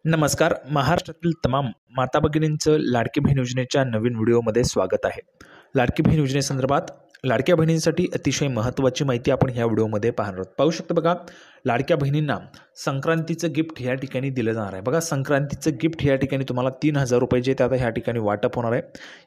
नमस्कार. महाराष्ट्रातील तमाम माता भगिनींचं लाडकी बहीण योजनेच्या नवीन व्हिडिओमध्ये स्वागत आहे. लाडकी बहीण योजनेसंदर्भात लाडक्या बहिणींसाठी अतिशय महत्त्वाची माहिती आपण ह्या व्हिडिओमध्ये पाहणार आहोत. पाहू शकता बघा, लाडक्या बहिणींना संक्रांतीचं गिफ्ट ह्या ठिकाणी दिलं जाणार आहे. बघा, संक्रांतीचं गिफ्ट ह्या ठिकाणी तुम्हाला 3,000 रुपये जे आता ह्या ठिकाणी वाटप होणार आहे.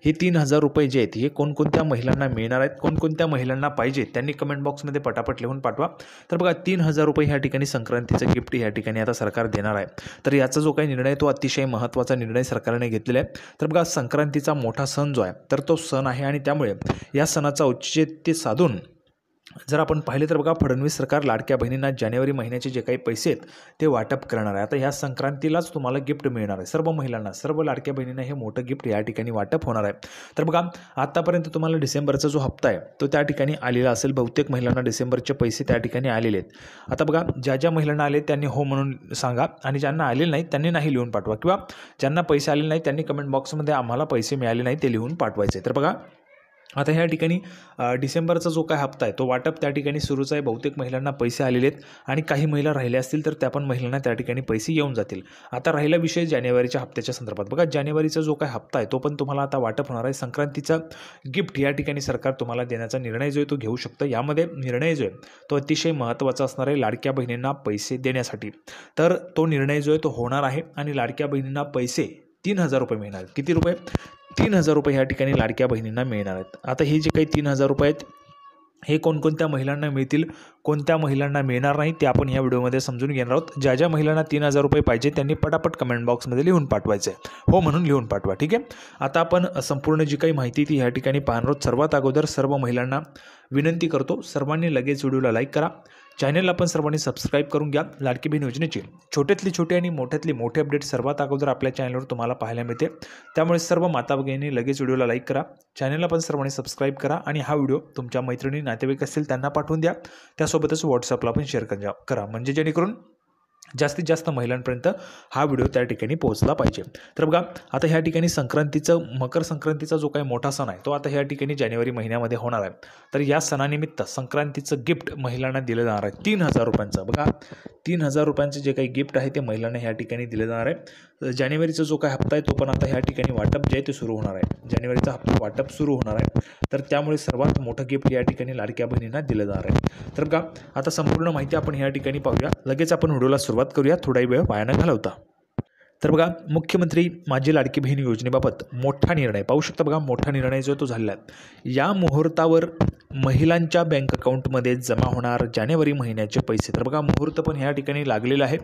हे 3,000 रुपये जे आहेत हे कोणकोणत्या महिलांना मिळणार आहेत, कोणकोणत्या महिलांना पाहिजे त्यांनी कमेंट बॉक्समध्ये पटापट लिहून पाठवा. तर बघा, 3,000 रुपये ह्या ठिकाणी संक्रांतीचं गिफ्ट ह्या ठिकाणी आता सरकार देणार आहे. तर याचा जो काही निर्णय तो अतिशय महत्त्वाचा निर्णय सरकारने घेतलेला आहे. तर बघा, संक्रांतीचा मोठा सण जो आहे तर तो सण आहे आणि त्यामुळे या सणाचा औचित्य साधून जर आपण पाहिले तर बघा, फडणवीस सरकार लाडक्या बहिणींना जानेवारी महिन्याचे जे काही पैसे आहेत ते वाटप करणार आहे. आता ह्या संक्रांतीलाच तुम्हाला गिफ्ट मिळणार आहे. सर्व महिलांना, सर्व लाडक्या बहिणींना हे मोठं गिफ्ट या ठिकाणी वाटप होणार आहे. तर बघा, आतापर्यंत तुम्हाला डिसेंबरचा जो हप्ता आहे तो त्या ठिकाणी आलेला असेल. बहुतेक महिलांना डिसेंबरचे पैसे त्या ठिकाणी आलेले आहेत. आता बघा, ज्या ज्या महिलांना आले त्यांनी हो म्हणून सांगा आणि ज्यांना आलेले नाहीत त्यांनी नाही लिहून पाठवा, किंवा ज्यांना पैसे आले नाहीत त्यांनी कमेंट बॉक्समध्ये आम्हाला पैसे मिळाले नाही ते लिहून पाठवायचे. तर बघा, आता ह्या ठिकाणी डिसेंबरचा जो काय हप्ता आहे तो वाटप त्या ठिकाणी सुरूच आहे. बहुतेक महिलांना पैसे आलेले आहेत आणि काही महिला राहिल्या असतील तर त्या पण महिलांना त्या ठिकाणी पैसे येऊन जातील. आता राहिला विषय जानेवारीच्या हप्त्याच्या संदर्भात. बघा, जानेवारीचा जो काय हप्ता आहे तो पण तुम्हाला आता वाटप होणार आहे. संक्रांतीचा गिफ्ट या ठिकाणी सरकार तुम्हाला देण्याचा निर्णय जो आहे तो घेऊ शकतं. यामध्ये निर्णय जो आहे तो अतिशय महत्त्वाचा असणार आहे लाडक्या बहिणींना पैसे देण्यासाठी. तर तो निर्णय जो आहे तो होणार आहे आणि लाडक्या बहिणींना पैसे 3,000 रुपये मिळणार. किती रुपये? 3,000 रुपये ह्या ठिकाणी लाडक्या बहिणींना मिळणार आहेत. आता हे जे काही 3,000 रुपये आहेत हे कोणकोणत्या महिलांना मिळतील, कोणत्या महिलांना मिळणार नाही ते आपण ह्या व्हिडिओमध्ये समजून घेणार आहोत. ज्या ज्या महिलांना 3,000 रुपये पाहिजे त्यांनी पटापट कमेंट बॉक्समध्ये लिहून पाठवायचं आहे. हो म्हणून लिहून पाठवा. ठीक आहे. आता आपण संपूर्ण जी काही माहिती ती ह्या ठिकाणी पाहणार आहोत. सर्वात अगोदर सर्व महिलांना विनंती करतो, सर्वांनी लगेच व्हिडिओला लाईक करा. चॅनलला पण सर्वांनी सबस्क्राईब करून घ्या. लाडकी बहीण योजनेची छोट्यातली छोटे आणि मोठ्यातली मोठे अपडेट सर्वात अगोदर आपल्या चॅनलवर तुम्हाला पाहायला मिळते. त्यामुळे सर्व माता भगिनींनी लगेच व्हिडिओला लाईक करा, चॅनलला पण सर्वांनी सबस्क्राईब करा आणि हा व्हिडिओ तुमच्या मैत्रिणी, नातेवाईक असतील त्यांना पाठवून द्या. त्यासोबतच व्हॉट्सअपला पण शेअर करा, म्हणजे जेणेकरून जास्तीत जास्त महिलांपर्यंत हा व्हिडिओ त्या ठिकाणी पोहोचला पाहिजे. तर बघा, आता ह्या ठिकाणी मकर संक्रांतीचा जो काही मोठा सण आहे तो आता ह्या ठिकाणी जानेवारी महिन्यामध्ये होणार आहे. तर या सणानिमित्त संक्रांतीचं गिफ्ट महिलांना दिलं जाणार आहे 3,000 रुपयांचं. बघा, 3,000 रुपयांचं जे काही गिफ्ट आहे ते महिलांना ह्या ठिकाणी दिलं जाणार आहे. जानेवारीचा जो काही हप्ता आहे तो पण आता ह्या ठिकाणी वाटप जे आहे ते सुरू होणार आहे. जानेवारीचा हप्ता वाटप सुरू होणार आहे. तर त्यामुळे सर्वात मोठं गिफ्ट या ठिकाणी लाडक्या बहिणींना दिलं जाणार आहे. तर बघा, आता संपूर्ण माहिती आपण ह्या ठिकाणी पाहूया. लगेच आपण व्हिडिओला सुरुवात करूया, थोडा वेळ वाया न घालवता. तर बघा, मुख्यमंत्री माझी लाडकी बहीण योजनेबाबत मोठा निर्णय पाहू शकता. बघा, मोठा निर्णय जो तो झालेला आहे. या मुहूर्तावर महिलांच्या बँक अकाउंटमध्ये जमा होणार जानेवारी महिन्याचे पैसे. तर बघा, मुहूर्त पण ह्या ठिकाणी लागलेलं आहे.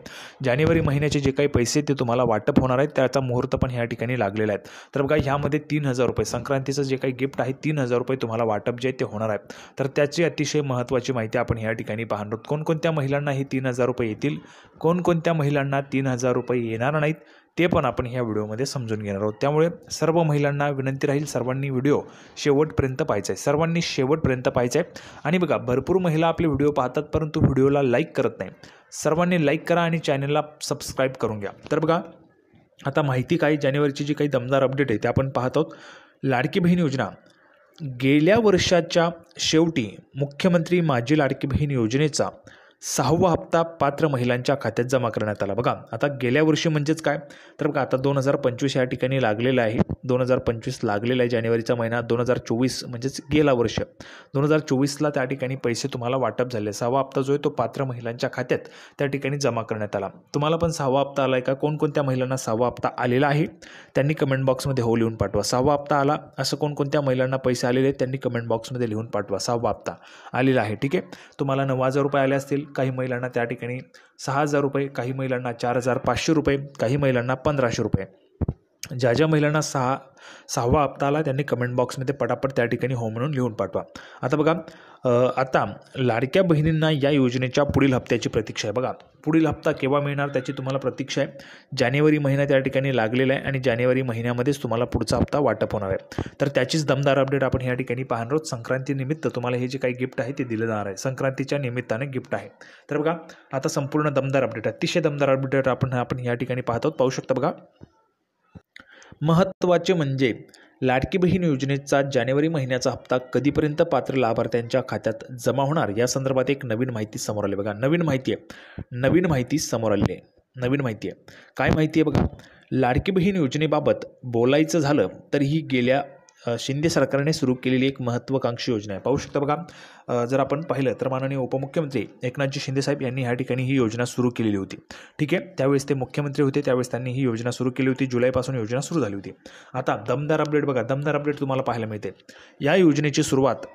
जानेवारी महिन्याचे जे काही पैसे ते तुम्हाला वाटप होणार आहेत त्याचा मुहूर्त पण ह्या ठिकाणी लागलेला आहे. तर बघा, ह्यामध्ये 3,000 रुपये संक्रांतीचं जे काही गिफ्ट आहे 3,000 रुपये तुम्हाला वाटप जे आहे ते होणार आहे. तर त्याची अतिशय महत्त्वाची माहिती आपण ह्या ठिकाणी पाहणार आहोत. कोणकोणत्या महिलांना हे 3,000 रुपये येतील, कोणकोणत्या महिलांना 3,000 रुपये येणार नाहीत ते पण आपण ह्या व्हिडिओमध्ये समजून घेणार आहोत. त्यामुळे सर्व महिलांना विनंती राहील, सर्वांनी व्हिडिओ शेवटपर्यंत पाहायचा आहे. सर्वांनी शेवटपर्यंत पाहायचं आहे. आणि बघा, भरपूर महिला आपले व्हिडिओ पाहतात परंतु व्हिडिओला लाईक करत नाही. सर्वांनी लाईक करा आणि चॅनलला सबस्क्राईब करून घ्या. तर बघा, आता माहिती काय, जानेवारीची जी काही दमदार अपडेट आहे ते आपण पाहत आहोत. लाडकी बहीण योजना गेल्या वर्षाच्या शेवटी मुख्यमंत्री माझी लाडकी बहीण योजनेचा 6वा हप्ता पात्र महिलांच्या खात्यात जमा करण्यात आला. बघा, आता गेल्या वर्षी म्हणजेच काय, तर बघा, आता 2025 या ठिकाणी लागलेलं आहे. 2025 लागलेला आहे जानेवारीचा महिना. 2024 म्हणजेच गेला वर्ष 2024ला त्या ठिकाणी पैसे तुम्हाला वाटप झाले. 6वा हप्ता जो आहे तो पात्र महिलांच्या खात्यात त्या ठिकाणी जमा करण्यात आला. तुम्हाला पण 6वा हप्ता आला आहे का? कोणकोणत्या महिलांना 6वा हप्ता आलेला आहे त्यांनी कमेंट बॉक्समध्ये हो लिहून पाठवा. 6वा हप्ता आला असं कोणकोणत्या महिलांना पैसे आलेले आहेत त्यांनी कमेंट बॉक्समध्ये लिहून पाठवा. 6वा हप्ता आलेला आहे. ठीक आहे. तुम्हाला 9,000 रुपये आले असतील, काही महिलांना त्या ठिकाणी 6,000 रुपये, काही महिलांना 4,500 रुपये, काही महिलांना 1,500 रुपये. ज्या ज्या महिलांना 6वा हप्ता आला त्यांनी कमेंट बॉक्समध्ये पटापट त्या ठिकाणी हो म्हणून लिहून पाठवा. आता बघा, आता लाडक्या बहिणींना या योजनेच्या पुढील हप्त्याची प्रतीक्षा आहे. बघा, पुढील हप्ता केव्हा मिळणार त्याची तुम्हाला प्रतीक्षा आहे. जानेवारी महिना त्या ठिकाणी लागलेला आहे आणि जानेवारी महिन्यामध्येच तुम्हाला पुढचा हप्ता वाटप होणार आहे. तर त्याचीच दमदार अपडेट आपण ह्या ठिकाणी पाहणार आहोत. संक्रांतीनिमित्त तुम्हाला हे जे काही गिफ्ट आहे ते दिलं जाणार आहे. संक्रांतीच्या निमित्ताने गिफ्ट आहे. तर बघा, आता संपूर्ण दमदार अपडेट, अतिशय दमदार अपडेट आपण ह्या ठिकाणी पाहत आहोत. पाहू शकता. बघा, महत्त्वाचे म्हणजे लाडकी बहीण योजनेचा जानेवारी महिन्याचा हप्ता कधीपर्यंत पात्र लाभार्थ्यांच्या खात्यात जमा होणार या संदर्भात एक नवीन माहिती समोर आली. बघा, नवीन माहिती समोर आली आहे. नवीन माहिती आहे. काय माहिती आहे बघा, लाडकी बहीण योजनेबाबत बोलायचं झालं तर ही गेल्या शिंदे सरकारने सुरू केलेली एक महत्त्वाकांक्षी योजना आहे. पाहू शकता बघा, जर आपण पाहिलं तर माननीय उपमुख्यमंत्री एकनाथजी शिंदेसाहेब यांनी ह्या ठिकाणी ही योजना सुरू केलेली होती. ठीक आहे, त्यावेळेस ते मुख्यमंत्री होते, त्यावेळेस त्यांनी ही योजना सुरू केली होती. जुलैपासून योजना सुरू झाली होती. आता दमदार अपडेट बघा, दमदार अपडेट तुम्हाला पाहायला मिळते. या योजनेची सुरुवात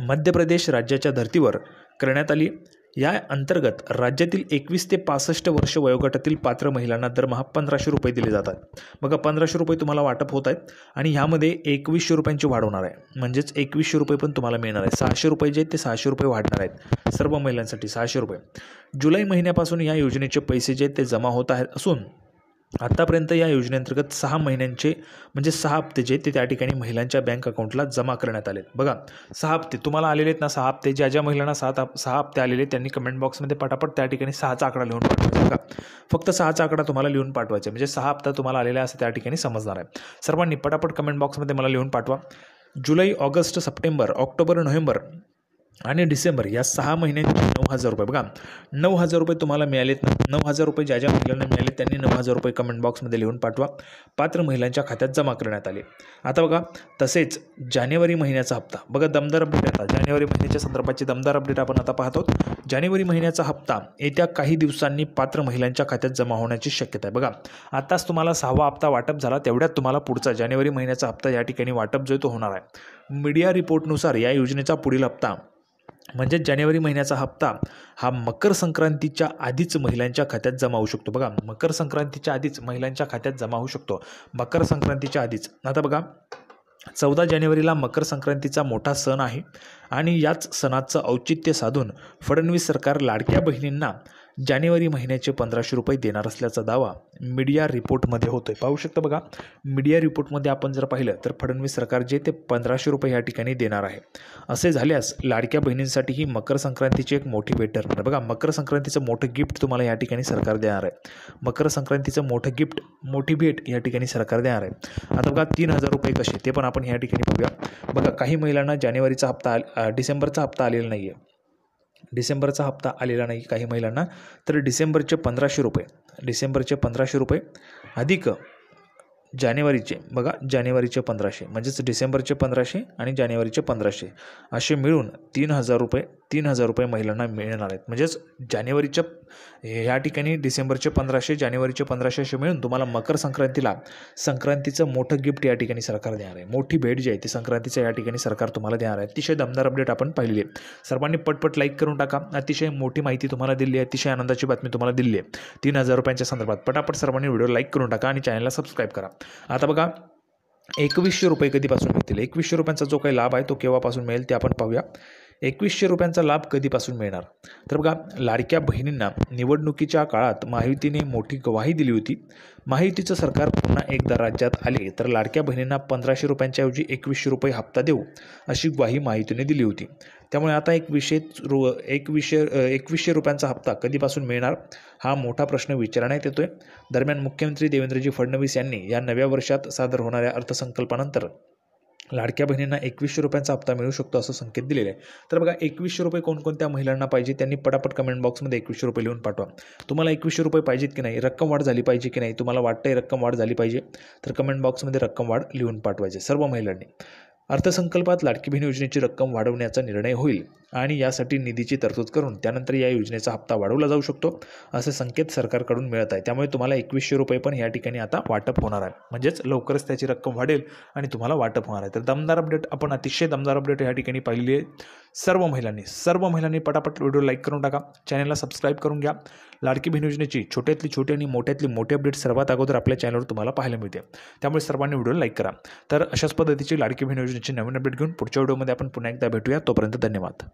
मध्य प्रदेश राज्याच्या धर्तीवर करण्यात आली. या अंतर्गत राज्यातील 21 ते 65 वर्ष वयोगटातील पात्र महिलांना दरमहा 1500 रुपये दिले जातात. बघा, 1500 रुपये तुम्हाला वाटप होत आहेत आणि ह्यामध्ये 2100 रुपयांची वाढ होणार आहे. म्हणजेच 2100 रुपये पण तुम्हाला मिळणार आहे. 600 रुपये जे ते 600 रुपये वाढणार आहेत सर्व महिलांसाठी, 600 रुपये. जुलै महिन्यापासून या योजनेचे पैसे जे ते जमा होत आहेत असून आतापर्यंत या योजनेअंतर्गत 6 महिन्यांचे म्हणजे 6 हप्ते जे ते त्या ठिकाणी महिलांच्या बँक अकाउंटला जमा करण्यात आलेत. बघा, 6 हप्ते तुम्हाला आलेले आहेत ना, 6 हप्ते. ज्या महिलांना 6 हप्ते आलेले त्यांनी कमेंट बॉक्समध्ये पटापट त्या ठिकाणी 6चा आकडा लिहून पाठवायचा. बघा, फक्त 6चा आकडा तुम्हाला लिहून पाठवायचा, म्हणजे 6 हप्ता तुम्हाला आलेला असं त्या ठिकाणी समजणार आहे. सर्वांनी पटापट कमेंट बॉक्समध्ये मला लिहून पाठवा. जुलै, ऑगस्ट, सप्टेंबर, ऑक्टोबर, नोव्हेंबर आणि डिसेंबर या 6 महिन्यांचे 9000 रुपये. बघा, 9000 रुपये तुम्हाला मिळालेत ना. 9000 रुपये ज्या महिलांना मिळाले त्यांनी 9000 रुपये कमेंट बॉक्समध्ये लिहून पाठवा. पात्र महिलांच्या खात्यात जमा करण्यात आले. आता बघा, तसेच जानेवारी महिन्याचा हप्ता. बघा, दमदार अपडेट. आता जानेवारी महिन्याच्या संदर्भाची दमदार अपडेट आपण आता पाहतो. जानेवारी महिन्याचा हप्ता येत्या काही दिवसांनी पात्र महिलांच्या खात्यात जमा होण्याची शक्यता आहे. बघा, आताच तुम्हाला 6वा हप्ता वाटप झाला, तेवढ्यात तुम्हाला पुढचा जानेवारी महिन्याचा हप्ता या ठिकाणी वाटप जो तो होणार आहे. मीडिया रिपोर्टनुसार या योजनेचा पुढील हप्ता म्हणजे जानेवारी महिन्याचा हप्ता हा मकर संक्रांतीच्या आधीच महिलांच्या खात्यात जमा होऊ शकतो. बघा, मकर संक्रांतीच्या आधीच महिलांच्या खात्यात जमा होऊ शकतो. मकर संक्रांतीच्या आधीच. आता बघा, 14 जानेवारीला मकर संक्रांतीचा मोठा सण आहे आणि याच सणाचं औचित्य साधून फडणवीस सरकार लाडक्या बहिणींना जानेवारी महिन्याचे 1500 रुपये देणार असल्याचा दावा मीडिया रिपोर्टमध्ये होतोय. पाहू शकता बघा, मीडिया रिपोर्टमध्ये आपण जर पाहिलं तर फडणवीस सरकार जे ते 1500 रुपये या ठिकाणी देणार आहे. असे झाल्यास लाडक्या बहिणींसाठी ही मकर संक्रांतीची एक मोठी भेट ठरणार. बघा, मकर संक्रांतीचं मोठं गिफ्ट तुम्हाला या ठिकाणी सरकार देणार आहे. मकर संक्रांतीचं मोठं गिफ्ट, मोठी भेट या ठिकाणी सरकार देणार आहे. आता बघा, 3000 रुपये कसे ते पण आपण या ठिकाणी बघूया. बघा, काही महिलांना जानेवारीचा हप्ता डिसेंबरचा हप्ता आलेला नाही आहे. डिसेंबरचा हप्ता आलेला नाही काही महिलांना, तर डिसेंबरचे 1500 रुपये, डिसेंबरचे 1500 रुपये अधिक जानेवारीचे, बघा, जानेवारीचे 1500 म्हणजेच डिसेंबरचे 1500 आणि जानेवारीचे 1500 असे मिळून 3000 रुपये महिलांना मिळणार आहेत. म्हणजेच जानेवारीच्या ह्या ठिकाणी डिसेंबरचे 1500, जानेवारीचे 1500 असे मिळून तुम्हाला मकर संक्रांतीला संक्रांतीचं मोठं गिफ्ट या ठिकाणी सरकार देणार आहे. मोठी भेट जी आहे ती संक्रांतीचं या ठिकाणी सरकार तुम्हाला देणार आहे. अतिशय दमदार अपडेट आपण पाहिली आहे. सर्वांनी पटपट लाईक करून टाका. अतिशय मोठी माहिती तुम्हाला दिली आहे, अतिशय आनंदाची बातमी तुम्हाला दिली आहे 3000 रुपयांच्या संदर्भात. पटापट सर्वांनी व्हिडिओ लाईक करून टाका आणि चॅनलला सबस्क्राईब करा. आता बघा, 2100 रुपये कधीपासून मिळतील? 2100 रुपयांचा जो काही लाभ आहे तो केव्हापासून मिळेल ते आपण पाहूया. 2100 रुपयांचा लाभ कधीपासून मिळणार? तर बघा, लाडक्या बहिणींना निवडणुकीच्या काळात महायुतीने मोठी ग्वाही दिली होती. महायुतीचं सरकार पुन्हा एकदा राज्यात आले तर लाडक्या बहिणींना 1500 रुपयांच्या ऐवजी 2100 रुपये हप्ता देऊ अशी ग्वाही महायुतीने दिली होती. त्यामुळे आता 2100 रुपयांचा हप्ता कधीपासून मिळणार हा मोठा प्रश्न विचारण्यात येतोय. दरम्यान मुख्यमंत्री देवेंद्रजी फडणवीस यांनी या नव्या वर्षात सादर होणाऱ्या अर्थसंकल्पानंतर लाडक्या बहिणींना 2100 रुपयांचा हप्ता मिळू शकतो असं संकेत दिलेले आहे. तर बघा, 2100 रुपये कोणकोणत्या महिलांना पाहिजे त्यांनी पटापट कमेंट बॉक्समध्ये 2100 रुपये लिहून पाठवा. तुम्हाला 2100 रुपये पाहिजेत की नाही, रक्कम वाढ झाली पाहिजे की नाही, तुम्हाला वाटतंय रक्कम वाढ झाली पाहिजे तर कमेंट बॉक्समध्ये रक्कम वाढ लिहून पाठवायचे सर्व महिलांनी. अर्थसंकल्पात लाडकी बहीण योजनेची रक्कम वाढवण्याचा निर्णय होईल आणि यासाठी निधीची तरतूद करून त्यानंतर या योजनेचा हप्ता वाढवला जाऊ शकतो असे संकेत सरकारकडून मिळत आहे. त्यामुळे तुम्हाला 2100 रुपये पण या ठिकाणी आता वाटप होणार आहे. म्हणजेच लवकरच त्याची रक्कम वाढेल आणि तुम्हाला वाटप होणार आहे. तर दमदार अपडेट, आपण अतिशय दमदार अपडेट या ठिकाणी पाहिली आहे. सर्व महिलांनी पटापट व्हिडिओ लाईक करून टाका, चॅनलला सबस्क्राईब करून घ्या. लाडकी बहीण योजनेची छोट्यातली छोटी आणि मोठ्यातली मोठी अपडेट सर्वात अगोदर आपल्या चॅनलवर तुम्हाला पाहायला मिळते. त्यामुळे सर्वांनी व्हिडिओ लाईक करा. तर अशाच पद्धतीची लाडकी बहीण योजनेची नवीन अपडेट घेऊन पुढच्या व्हिडिओमध्ये आपण पुन्हा एकदा भेटूया. तोपर्यंत धन्यवाद.